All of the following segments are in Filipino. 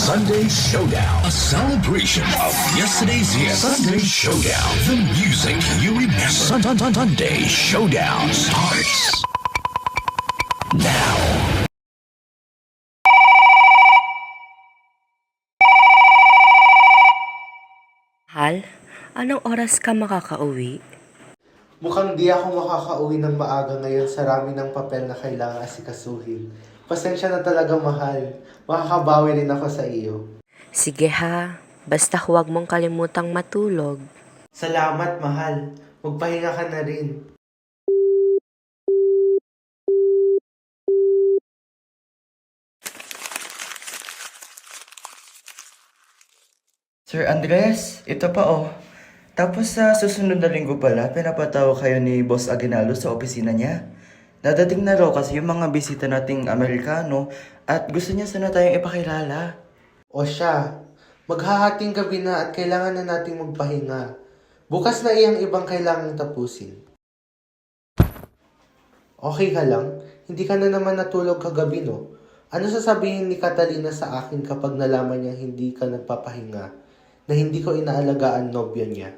Sunday Showdown, a celebration of yesterday's hit. Sunday Showdown, the music you remember. Sunday Showdown starts now. Hal, anong oras ka makakauwi? Mukhang di ako makakauwi ng maaga ngayon sa rami ng papel na kailangan asikasuhin. Pasensya na talaga, mahal. Makakabawi rin ako sa iyo. Sige ha, basta huwag mong kalimutang matulog. Salamat, mahal. Magpahinga ka na rin. Sir Andres, ito pa oh. Tapos sa susunod na linggo pala, pinapatawa kayo ni Boss Aguinaldo sa opisina niya. Dadating na raw kasi yung mga bisita nating Amerikano at gusto niya sana tayong ipakilala. O siya, maghahating gabi na at kailangan na nating magpahinga. Bukas na iyang ibang kailangang tapusin. Okay ka lang? Hindi ka na naman natulog kagabi, no? Ano sasabihin ni Catalina sa akin kapag nalaman niya hindi ka nagpapahinga? Na hindi ko inaalagaan nobyo niya?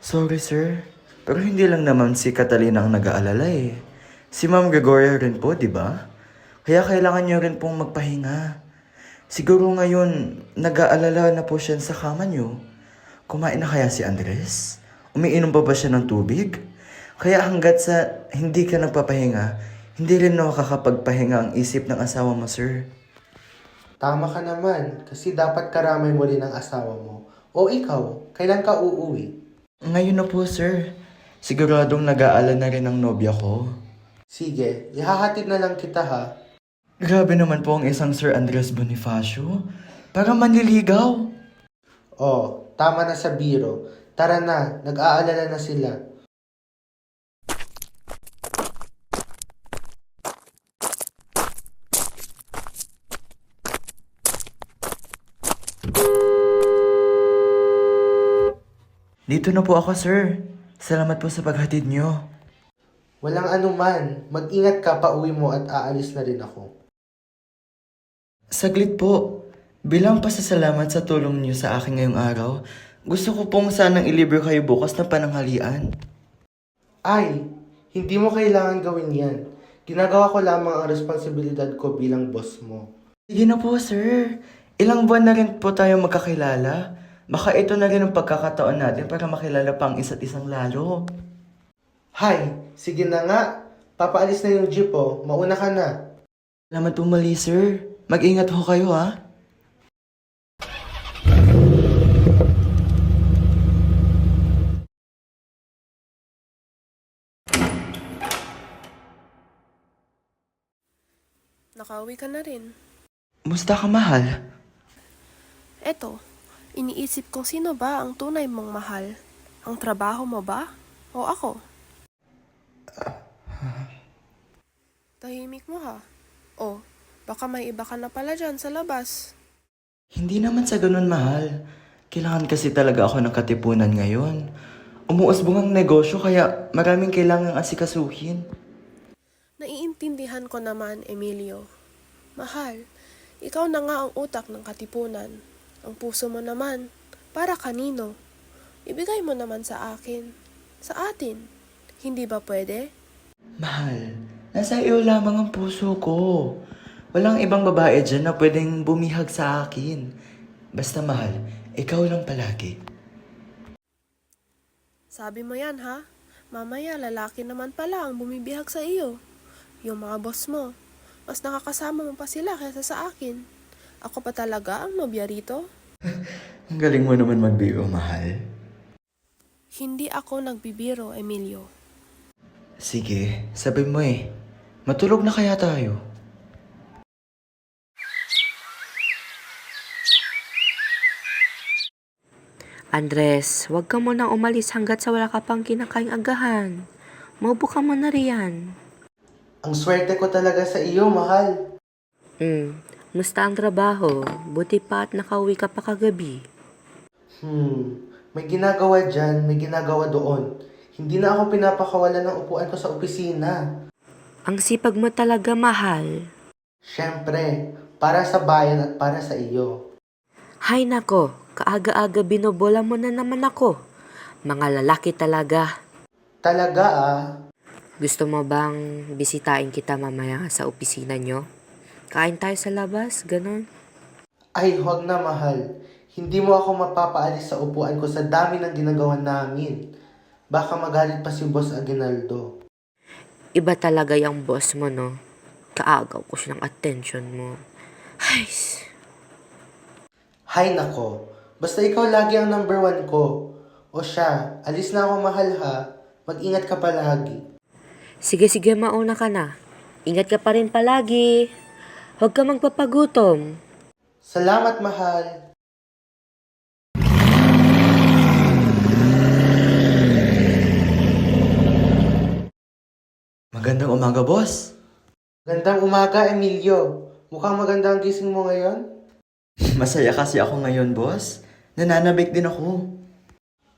Sorry sir, pero hindi lang naman si Catalina ang nag-aalala eh. Si Ma'am Gregoria rin po, di ba? Kaya kailangan niyo rin pong magpahinga. Siguro ngayon, nag-aalala na po siya sa kama niyo. Kumain na kaya si Andres? Umiinom pa ba siya ng tubig? Kaya hanggat sa hindi ka nagpapahinga, hindi rin nakakapagpahinga ang isip ng asawa mo, sir. Tama ka naman, kasi dapat karamay mo rin ang asawa mo. O ikaw, kailan ka uuwi? Ngayon na po, sir. Siguradong nag-aalala na rin ang nobya ko. Sige, ihahatid na lang kita ha. Grabe naman po ang isang Sir Andres Bonifacio. Parang manliligaw. Oh, tama na sa biro. Tara na, nag-aalala na sila. Dito na po ako, sir. Salamat po sa paghatid niyo. Walang anuman, mag-ingat ka pa uwi mo at aalis na rin ako. Saglit po. Bilang pasasalamat sa tulong niyo sa akin ngayong araw, gusto ko pong sanang ilibre kayo bukas na pananghalian. Ay, hindi mo kailangan gawin yan. Ginagawa ko lamang ang responsibilidad ko bilang boss mo. Sige na po, sir. Ilang buwan na rin po tayo magkakilala. Baka ito na rin ang pagkakataon natin para makilala pa ang isa't isang lalo. Hay, sige na nga. Papaalis na yung jeep oh. Mauna ka na. Salamat po mali, sir. Mag-ingat ho kayo, ha? Nakauwi ka na rin. Musta ka, mahal? Eto, iniisip kong sino ba ang tunay mong mahal? Ang trabaho mo ba? O ako? Tahimik mo ha. O, baka may iba ka na pala dyan sa labas. Hindi naman sa ganun, mahal. Kailangan kasi talaga ako ng katipunan ngayon. Umuusbong ang negosyo kaya maraming kailangang asikasuhin. Naiintindihan ko naman, Emilio. Mahal, ikaw na nga ang utak ng katipunan. Ang puso mo naman, para kanino? Ibigay mo naman sa akin. Sa atin. Hindi ba pwede? Mahal, nasa iyo lamang ang puso ko. Walang ibang babae dyan na pwedeng bumihag sa akin. Basta mahal, ikaw lang palagi. Sabi mo yan ha? Mamaya lalaki naman pala ang bumibihag sa iyo. Yung mga boss mo. Mas nakakasama mo pa sila kaysa sa akin. Ako pa talaga ang nobya rito? Ang galing mo naman magbiro, mahal. Hindi ako nagbibiro, Emilio. Sige, sabi mo eh. Matulog na kaya tayo? Andres, huwag ka munang umalis hanggat sa wala ka pang kinakaing agahan. Maupo ka muna riyan. Ang swerte ko talaga sa iyo, mahal. Musta ang trabaho? Buti pa at nakauwi ka pa kagabi. May ginagawa dyan, may ginagawa doon. Hindi na ako pinapakawalan ng upuan ko sa opisina. Ang sipag mo talaga, mahal. Siyempre, para sa bayan at para sa iyo. Hay nako, kaaga-aga binobola mo na naman ako. Mga lalaki talaga. Talaga ah. Gusto mo bang bisitahin kita mamaya sa opisina nyo? Kain tayo sa labas, ganon. Ay, huwag na mahal. Hindi mo ako mapapaalis sa upuan ko sa dami ng ginagawa namin. Baka magalit pa si Boss Aguinaldo. Iba talaga yung boss mo, no? Kaagaw ko siya ng attention mo. Ay, Hay nako. Basta ikaw lagi ang number 1 ko. O siya, alis na ako mahal ha. Mag-ingat ka palagi. sige, mauna ka na. Ingat ka pa rin palagi. Huwag ka magpapagutom. Salamat mahal. Magandang umaga, boss. Gandang umaga, Emilio. Mukhang maganda ang gising mo ngayon. Masaya kasi ako ngayon, boss. Nananabik din ako.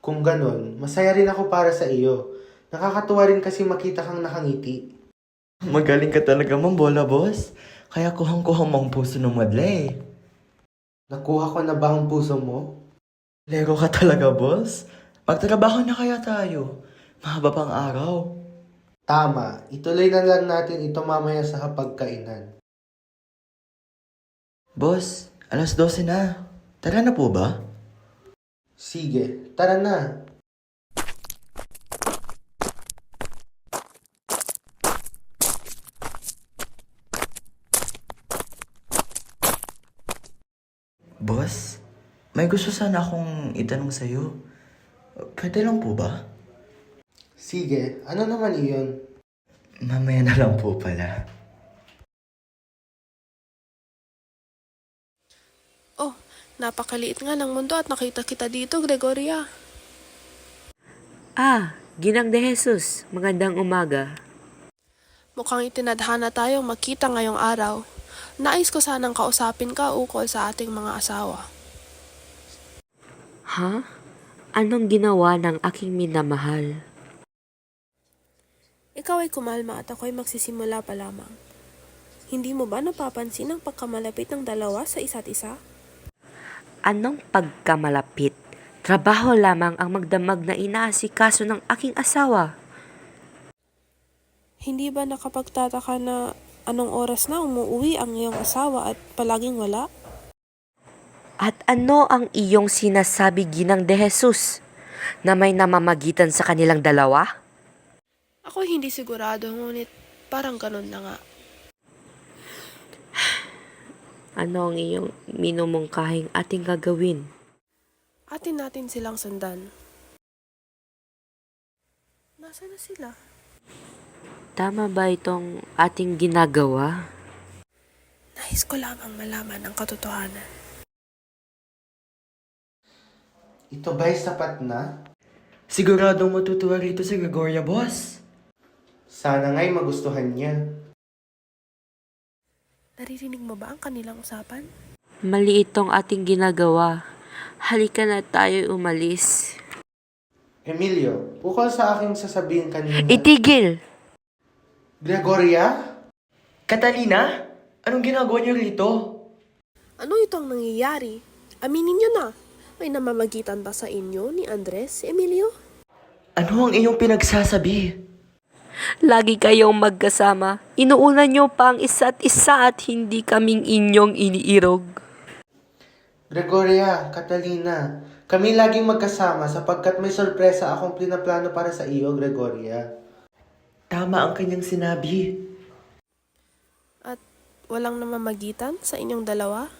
Kung ganon, masaya rin ako para sa iyo. Nakakatuwa rin kasi makita kang nakangiti. Magaling ka talaga mambola, boss. Kaya kuhang-kuhang mong puso ng madla eh. Nakuha ko na ba ang puso mo? Lero ka talaga, boss. Magtrabaho na kaya tayo. Mahaba pang araw. Tama, ituloy na lang natin ito mamaya sa hapagkainan. Boss, alas 12 na. Tara na po ba? Sige, tara na. Boss, may gusto sana akong itanong sa'yo. Pwede lang po ba? Sige, ano naman iyon? Mamaya na lang po pala. Oh, napakaliit nga ng mundo at nakita kita dito, Gregoria. Ginang de Jesus, magandang umaga. Mukhang itinadhana tayong magkita ngayong araw. Nais ko sanang kausapin ka ukol sa ating mga asawa. Ha? Anong ginawa ng aking minamahal? Ikaw ay kumalma at ako'y magsisimula pa lamang. Hindi mo ba napapansin ang pagkamalapit ng dalawa sa isa't isa? Anong pagkamalapit? Trabaho lamang ang magdamag na inaasikaso ng aking asawa. Hindi ba nakapagtataka na anong oras na umuwi ang iyong asawa at palaging wala? At ano ang iyong sinasabi, Ginang de Jesus? Na may namamagitan sa kanilang dalawa? Ako hindi sigurado, ngunit parang ganun na nga. Ano ang iyong minumungkahing ating gagawin? Atin natin silang sundan. Nasaan na sila? Tama ba itong ating ginagawa? Nais ko lamang malaman ang katotohanan. Ito ba'y sapat na? Siguradong matutuwa rito si Gregoria, boss. Sana nga'y magustuhan niya. Naririnig mo ba ang kanilang usapan? Mali itong ating ginagawa. Halika na tayo umalis. Emilio, ukol sa aking sasabihin kanina. Itigil! Gregoria? Catalina? Anong ginagawa niyo rito? Ano itong nangyayari? Aminin niyo na. May namamagitan ba sa inyo ni Andres, Emilio? Ano ang iyong pinagsasabi? Lagi kayong magkasama. Inuuna nyo pa ang isa't isa at hindi kaming inyong iniirog. Gregoria, Catalina, kami laging magkasama sapagkat may sorpresa akong plano para sa iyo, Gregoria. Tama ang kanyang sinabi. At walang namamagitan sa inyong dalawa?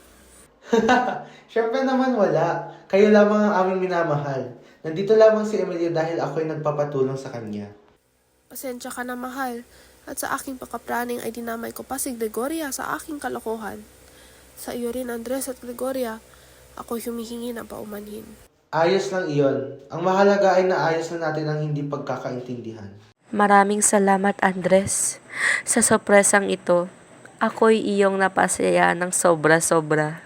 Siyempre naman wala. Kayo lamang ang aming minamahal. Nandito lamang si Emilio dahil ako'y nagpapatulong sa kanya. Pasensya ka na, mahal. At sa aking pagkapraning ay dinamay ko pa si Gregoria sa aking kalokohan. Sa iyo rin, Andres at Gregoria, ako'y humihingi ng paumanhin. Ayos lang iyon. Ang mahalaga ay naayos na natin ang hindi pagkakaintindihan. Maraming salamat, Andres. Sa sorpresang ito, ako'y iyong napasaya ng sobra-sobra.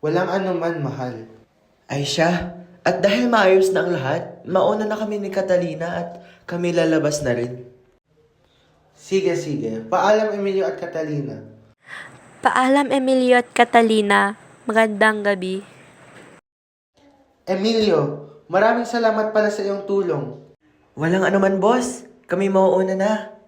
Walang anuman, mahal. Ay siya. At dahil maayos na ang lahat, mauna na kami ni Catalina at kami lalabas na rin. Sige. Paalam, Emilio at Catalina. Paalam, Emilio at Catalina. Magandang gabi. Emilio, maraming salamat pala sa iyong tulong. Walang anuman, boss. Kami mauuna na.